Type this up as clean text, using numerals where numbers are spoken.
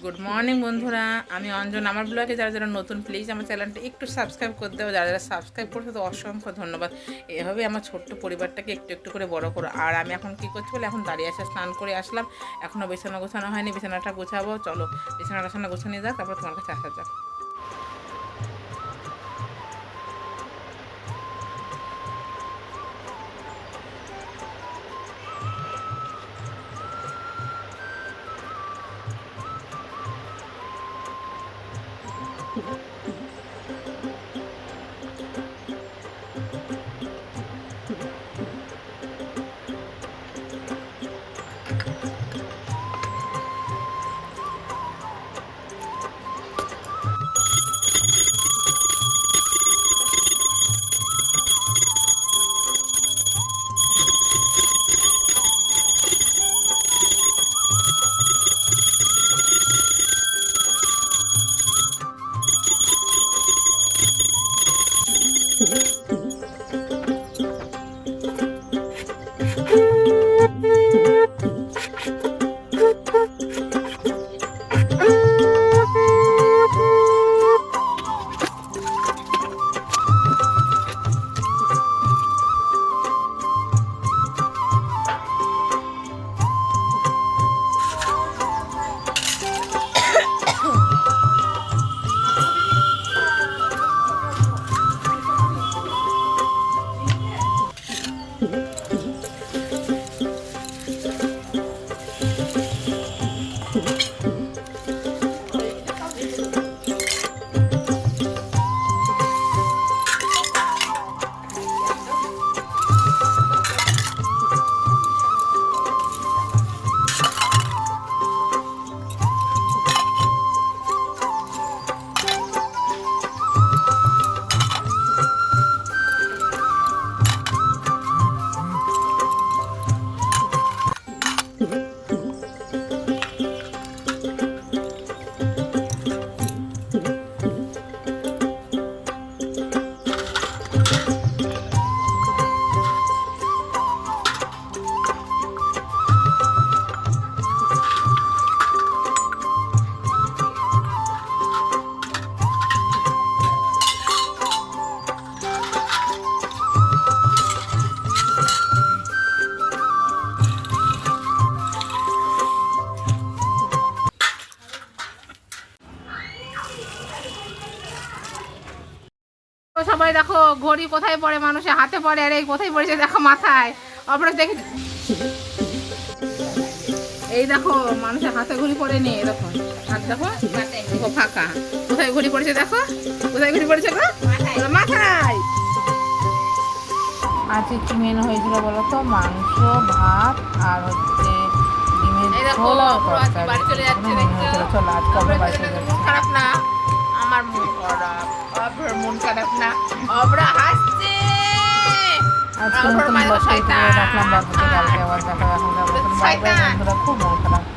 Good morning বন্ধুরা, আমি অঞ্জন। আমার ব্লগে যারা যারা নতুন, প্লিজ আমার চ্যানেলটা একটু সাবস্ক্রাইব করে দেবো। যারা যারা সাবস্ক্রাইব করছে তো অসংখ্য ধন্যবাদ। এভাবে আমার ছোট্ট পরিবারটাকে একটু একটু করে বড় করো। আর আমি এখন কী করছি বলে, এখন দাঁড়িয়ে আসা স্নান করে আসলাম, এখনও বিছানা গোছানো হয়নি, বিছানাটা গোছাবো। চলো বিছানা গোছানো যাক, তারপর তোমার কাছে আসা যাক। সবাই দেখো ঘড়ি কোথায় পড়ে, মানুষের হাতে পড়ে, আর এই কোথায় পড়েছে দেখো মাথায়। অপরে দেখে এই দেখো মানুষের হাতে ঘড়ি পড়ে নেই, দেখো হাত দেখো দেখো ফাঁকা। কোথায় ঘড়ি পড়েছে দেখো, কোথায় ঘড়ি পড়েছে গো? মাথায়। আজকে কি মেনু হয়েছিল বলো তো? মাংস, ভাত আর হচ্ছে ডিমের ঝোল আর তরকারি। চলো আজকে আমরা বাড়ি চলে যাচ্ছি। খারাপ না, আমার মন খারাপ। অব্রার মন খারাপ না, অব্রা হাসছে। আজকে নতুন ব্লগ রাখলাম, বাবুকে কালকে আবার দেখা। এখন বন্ধুরা খুব মন খারাপ।